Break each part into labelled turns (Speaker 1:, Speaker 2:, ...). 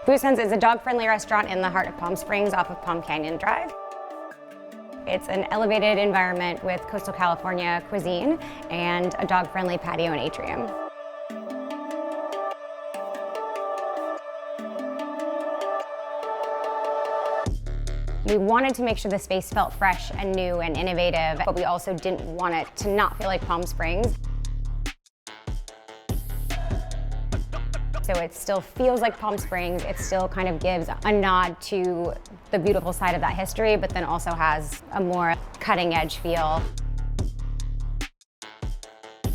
Speaker 1: Boozehounds is a dog-friendly restaurant in the heart of Palm Springs off of Palm Canyon Drive. It's an elevated environment with coastal California cuisine and a dog-friendly patio and atrium. We wanted to make sure the space felt fresh and new and innovative, but we also didn't want it to not feel like Palm Springs. So it still feels like Palm Springs. It still kind of gives a nod to the beautiful side of that history, but then also has a more cutting edge feel.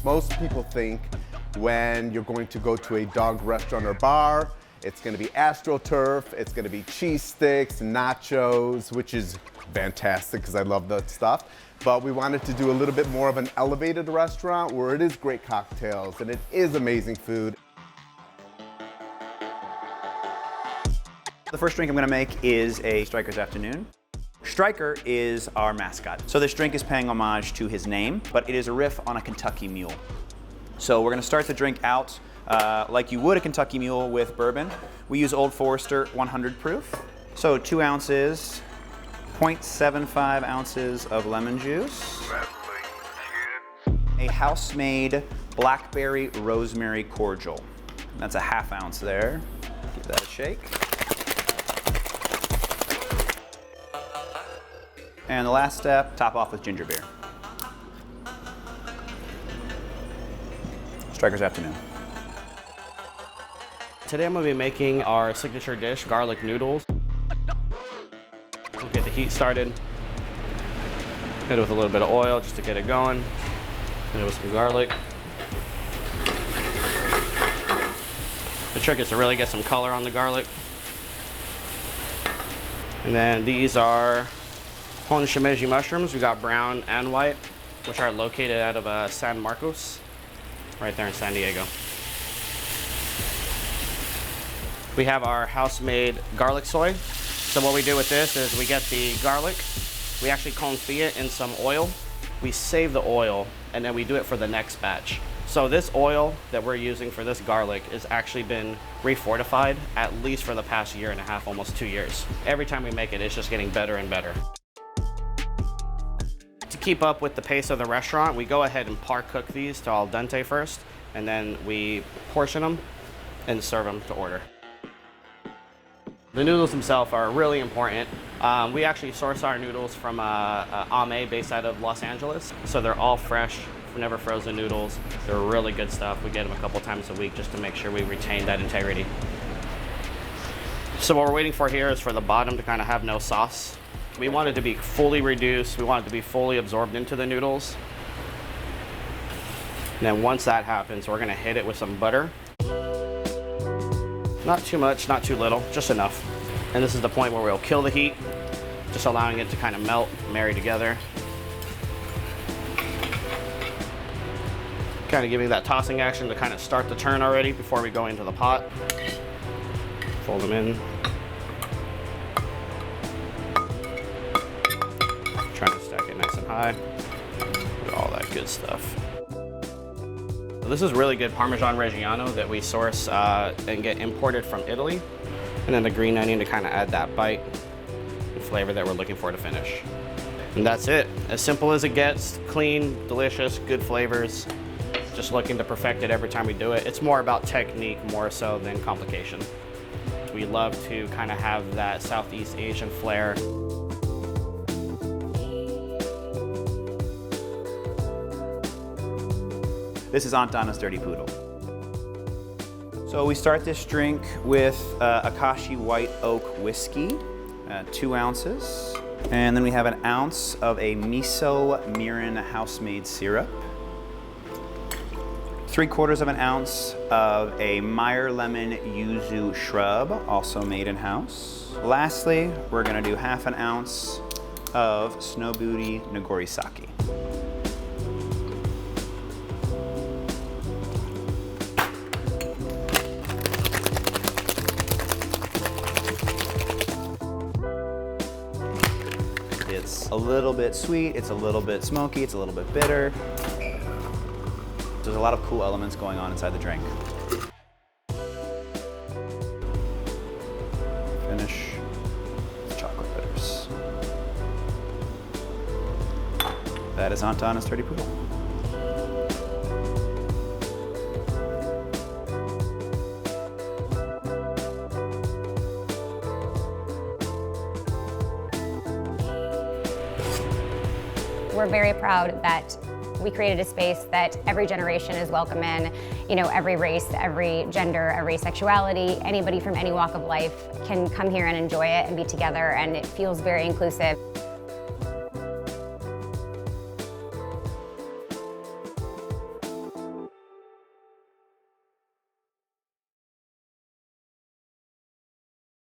Speaker 2: Most people think when you're going to go to a dog restaurant or bar, it's gonna be AstroTurf, it's gonna be cheese sticks, nachos, which is fantastic because I love that stuff. But we wanted to do a little bit more of an elevated restaurant where it is great cocktails and it is amazing food.
Speaker 3: The first drink I'm gonna make is a Striker's Afternoon. Striker is our mascot. So this drink is paying homage to his name, but it is a riff on a Kentucky mule. So we're gonna start the drink out like you would a Kentucky mule with bourbon. We use Old Forester 100 proof. So 2 ounces, 0.75 ounces of lemon juice. A house-made blackberry rosemary cordial. That's a ½ ounce there. Give that a shake. And the last step, top off with ginger beer. Striker's Afternoon.
Speaker 4: Today I'm going to be making our signature dish, garlic noodles. We'll get the heat started. Hit it with a little bit of oil just to get it going. Hit it with some garlic. The trick is to really get some color on the garlic. And then these are Hon shimeji mushrooms. We got brown and white, which are located out of San Marcos, right there in San Diego. We have our house-made garlic soy. So what we do with this is we get the garlic, we actually confit it in some oil, we save the oil, and then we do it for the next batch. So this oil that we're using for this garlic has actually been refortified at least for the past 1.5 years, almost 2 years. Every time we make it, it's just getting better and better. To keep up with the pace of the restaurant, we go ahead and par cook these to al dente first, and then we portion them and serve them to order. The noodles themselves are really important. We actually source our noodles from Ame based out of Los Angeles. So they're all fresh, never frozen noodles. They're really good stuff. We get them a couple times a week just to make sure we retain that integrity. So what we're waiting for here is for the bottom to kind of have no sauce. We want it to be fully reduced. We want it to be fully absorbed into the noodles. And then once that happens, we're gonna hit it with some butter. Not too much, not too little, just enough. And this is the point where we'll kill the heat, just allowing it to kind of melt, marry together. Kind of giving that tossing action to kind of start the turn already before we go into the pot. Fold them in. Trying to stack it nice and high. All that good stuff. This is really good Parmesan Reggiano that we source and get imported from Italy. And then the green onion to kind of add that bite and flavor that we're looking for to finish. And that's it. As simple as it gets, clean, delicious, good flavors. Just looking to perfect it every time we do it. It's more about technique more so than complication. We love to kind of have that Southeast Asian flair.
Speaker 3: This is Aunt Donna's Dirty Poodle. So we start this drink with Akashi White Oak Whiskey, 2 ounces. And then we have 1 ounce of a miso mirin house-made syrup. 3/4 of an ounce of a Meyer lemon yuzu shrub, also made in-house. Lastly, we're gonna do 1/2 ounce of Snow Booty Nigori sake. It's a little bit sweet, it's a little bit smoky, it's a little bit bitter. There's a lot of cool elements going on inside the drink. That is Anton and Sturdy Poodle.
Speaker 1: We're very proud that we created a space that every generation is welcome in. You know, every race, every gender, every sexuality, anybody from any walk of life can come here and enjoy it and be together, and it feels very inclusive.